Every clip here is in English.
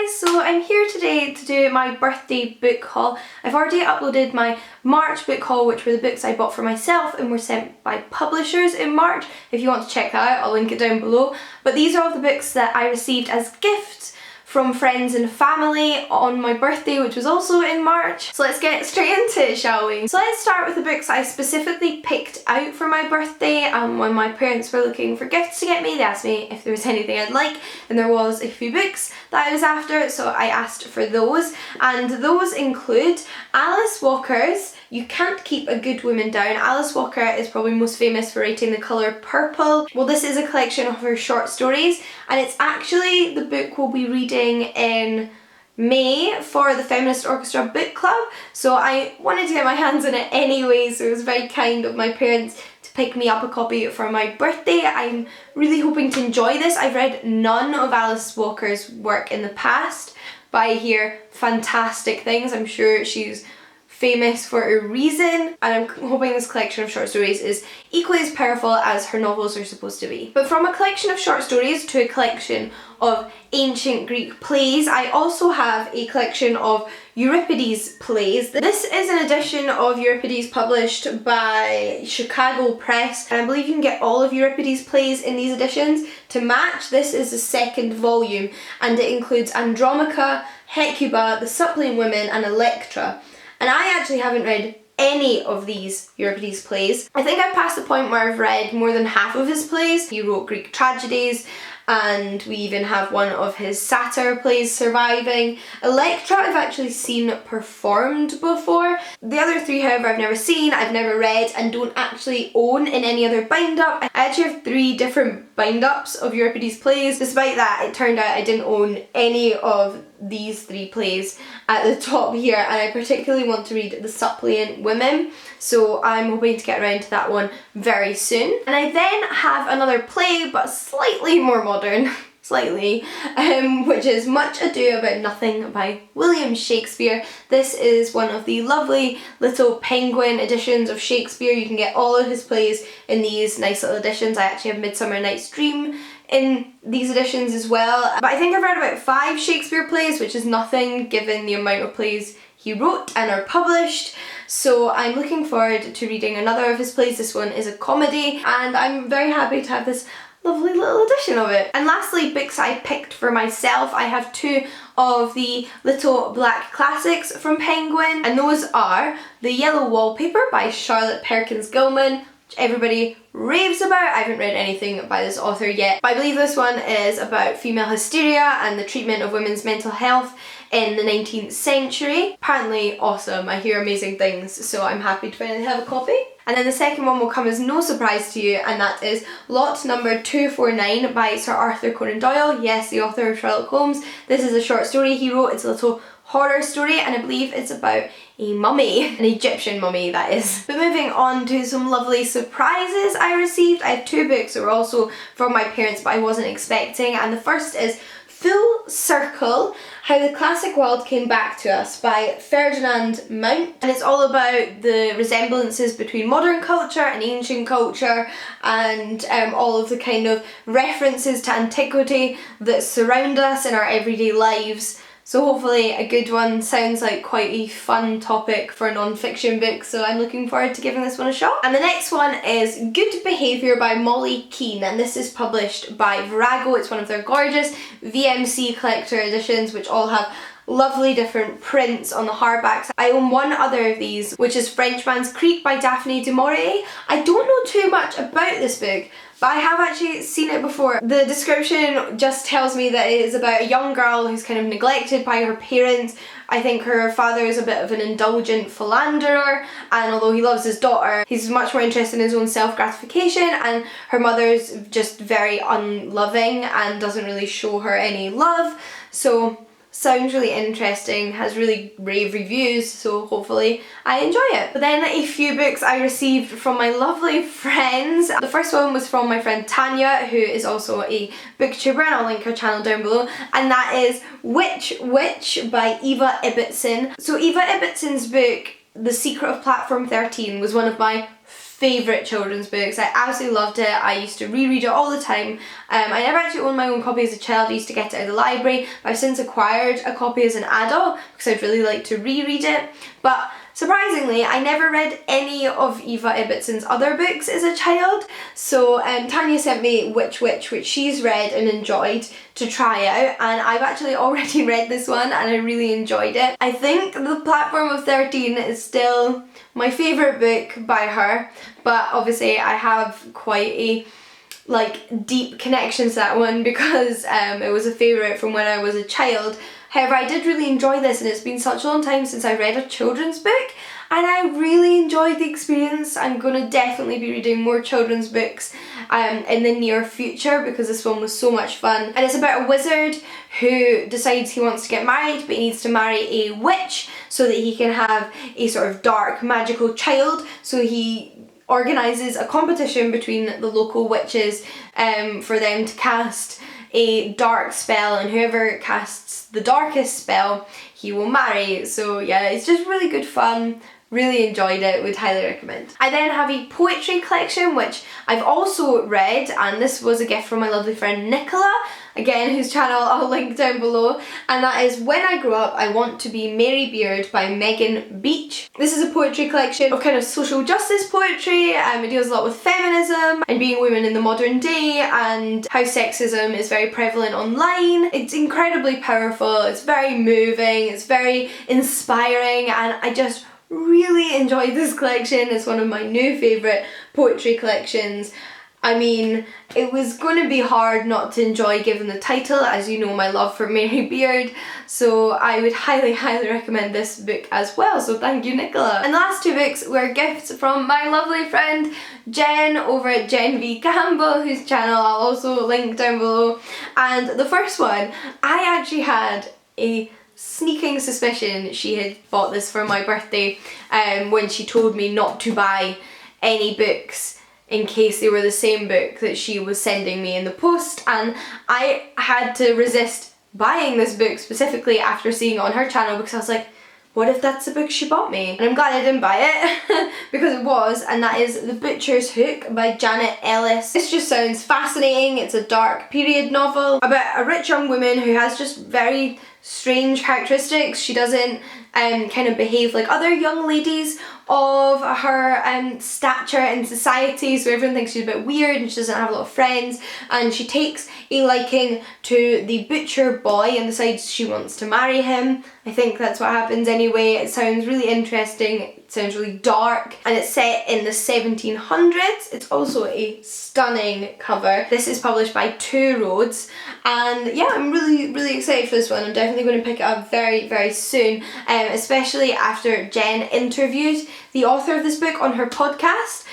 guys, so I'm here today to do my birthday book haul. I've already uploaded my March book haul, which were the books I bought for myself and were sent by publishers in March. If you want to check that out, I'll link it down below. But these are all the books that I received as gifts from friends and family on my birthday, which was also in March. So let's get straight into it, shall we? So let's start with the books I specifically picked out for my birthday. When my parents were looking for gifts to get me, they asked me if there was anything I'd like, and there was a few books that I was after, so I asked for those. And those include Alice Walker's You Can't Keep a Good Woman Down. Alice Walker is probably most famous for writing the colour purple. Well, this is a collection of her short stories, and it's actually the book we'll be reading in May for the Feminist Orchestra Book Club, so I wanted to get my hands on it anyway, so it was very kind of my parents to pick me up a copy for my birthday. I'm really hoping to enjoy this. I've read none of Alice Walker's work in the past, but I hear fantastic things. I'm sure she's famous for a reason, and I'm hoping this collection of short stories is equally as powerful as her novels are supposed to be. But from a collection of short stories to a collection of ancient Greek plays, I also have a collection of Euripides plays. This is an edition of Euripides published by Chicago Press, and I believe you can get all of Euripides plays in these editions. To match, this is the second volume, and it includes Andromache, Hecuba, The Suppliant Women, and Electra. And I actually haven't read any of these Euripides plays. I think I've passed the point where I've read more than half of his plays. He wrote Greek tragedies, and we even have one of his satyr plays surviving. Electra I've actually seen performed before. The other three, however, I've never seen, I've never read, and don't actually own in any other bind-up. I actually have 3 different bind-ups of Euripides plays. Despite that, it turned out I didn't own any of these 3 plays at the top here, and I particularly want to read The Suppliant Women, so I'm hoping to get around to that one very soon. And I then have another play, but slightly more modern, which is Much Ado About Nothing by William Shakespeare. This is one of the lovely little penguin editions of Shakespeare. You can get all of his plays in these nice little editions. I actually have Midsummer Night's Dream in these editions as well. But I think I've read about 5 Shakespeare plays, which is nothing given the amount of plays he wrote and are published. So I'm looking forward to reading another of his plays. This one is a comedy, and I'm very happy to have this lovely little edition of it. And lastly, books I picked for myself. I have 2 of the little black classics from Penguin, and those are The Yellow Wallpaper by Charlotte Perkins Gilman, which everybody raves about. I haven't read anything by this author yet, but I believe this one is about female hysteria and the treatment of women's mental health in the 19th century. Apparently awesome. I hear amazing things, so I'm happy to finally have a copy. And then the second one will come as no surprise to you, and that is Lot Number 249 by Sir Arthur Conan Doyle. Yes, the author of Sherlock Holmes. This is a short story he wrote. It's a little horror story, and I believe it's about a mummy, an Egyptian mummy that is. But moving on to some lovely surprises I received. I have 2 books that were also from my parents but I wasn't expecting, and the first is Full Circle, How the Classic World Came Back to Us by Ferdinand Mount, and it's all about the resemblances between modern culture and ancient culture, and all of the kind of references to antiquity that surround us in our everyday lives. So hopefully a good one. Sounds like quite a fun topic for a non-fiction book, so I'm looking forward to giving this one a shot. And the next one is Good Behaviour by Molly Keane, and this is published by Virago. It's one of their gorgeous VMC collector editions, which all have lovely different prints on the hardbacks. I own one other of these, which is Frenchman's Creek by Daphne du Maurier. I don't know too much about this book, but I have actually seen it before. The description just tells me that it is about a young girl who's kind of neglected by her parents. I think her father is a bit of an indulgent philanderer, and although he loves his daughter, he's much more interested in his own self-gratification, and her mother's just very unloving and doesn't really show her any love. So sounds really interesting, has really rave reviews, so hopefully I enjoy it. But then a few books I received from my lovely friends. The first one was from my friend Tanya, who is also a booktuber, and I'll link her channel down below, and that is Witch by Eva Ibbotson. So Eva Ibbotson's book, The Secret of Platform 13, was one of my favourite children's books. I absolutely loved it. I used to reread it all the time. I never actually owned my own copy as a child. I used to get it at the library, but I've since acquired a copy as an adult because I'd really like to reread it. But surprisingly, I never read any of Eva Ibbotson's other books as a child, so Tanya sent me Witch Witch, which she's read and enjoyed, to try out, and I've actually already read this one and I really enjoyed it. I think The Platform of 13 is still my favourite book by her, but obviously I have quite a deep connection to that one because it was a favourite from when I was a child. However, I did really enjoy this, and it's been such a long time since I read a children's book, and I really enjoyed the experience. I'm going to definitely be reading more children's books in the near future because this one was so much fun. And it's about a wizard who decides he wants to get married, but he needs to marry a witch so that he can have a sort of dark magical child. So he organises a competition between the local witches for them to cast a dark spell, and whoever casts the darkest spell he will marry. So yeah, it's just really good fun. Really enjoyed it, would highly recommend. I then have a poetry collection which I've also read, and this was a gift from my lovely friend Nicola, again whose channel I'll link down below, and that is When I Grow Up I Want to Be Mary Beard by Megan Beach. This is a poetry collection of kind of social justice poetry. It deals a lot with feminism and being women in the modern day and how sexism is very prevalent online. It's incredibly powerful, it's very moving, it's very inspiring, and I just really enjoyed this collection. It's one of my new favourite poetry collections. I mean, it was going to be hard not to enjoy given the title, as you know my love for Mary Beard, so I would highly recommend this book as well, so thank you Nicola. And the last two books were gifts from my lovely friend Jen over at Jen V Campbell, whose channel I'll also link down below. And the first one, I actually had a sneaking suspicion she had bought this for my birthday when she told me not to buy any books in case they were the same book that she was sending me in the post, and I had to resist buying this book specifically after seeing it on her channel because I was like, what if that's the book she bought me? And I'm glad I didn't buy it because it was, and that is The Butcher's Hook by Janet Ellis. This just sounds fascinating. It's a dark period novel about a rich young woman who has just very strange characteristics. She doesn't kind of behave like other young ladies of her stature in society, so everyone thinks she's a bit weird and she doesn't have a lot of friends, and she takes a liking to the butcher boy and decides she wants to marry him. I think that's what happens anyway. It sounds really interesting, it sounds really dark, and it's set in the 1700s. It's also a stunning cover. This is published by Two Roads, and yeah, I'm really excited for this one. I'm definitely going to pick it up very soon, especially after Jen interviewed the author of this book on her podcast,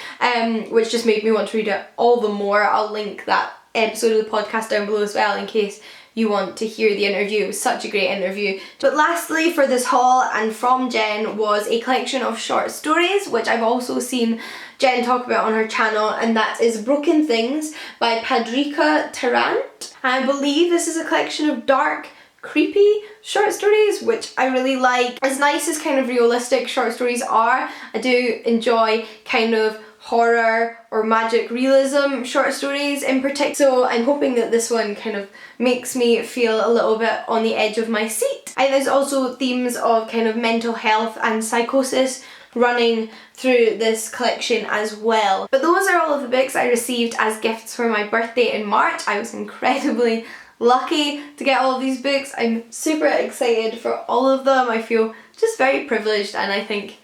which just made me want to read it all the more. I'll link that episode of the podcast down below as well in case you want to hear the interview. It was such a great interview. But lastly for this haul, and from Jen, was a collection of short stories which I've also seen Jen talk about on her channel, and that is Broken Things by Padrika Tarrant. I believe this is a collection of dark, creepy short stories, which I really like. As nice as kind of realistic short stories are, I do enjoy kind of horror or magic realism short stories in particular, so I'm hoping that this one kind of makes me feel a little bit on the edge of my seat. And there's also themes of kind of mental health and psychosis running through this collection as well. But those are all of the books I received as gifts for my birthday in March. I was incredibly lucky to get all of these books. I'm super excited for all of them. I feel just very privileged, and I think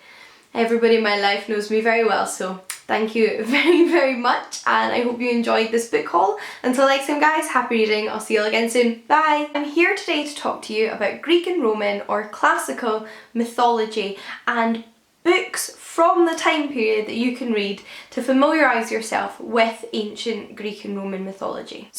everybody in my life knows me very well, so thank you very much, and I hope you enjoyed this book haul. Until next time guys, happy reading. I'll see you all again soon. Bye! I'm here today to talk to you about Greek and Roman or classical mythology and books from the time period that you can read to familiarise yourself with ancient Greek and Roman mythology. So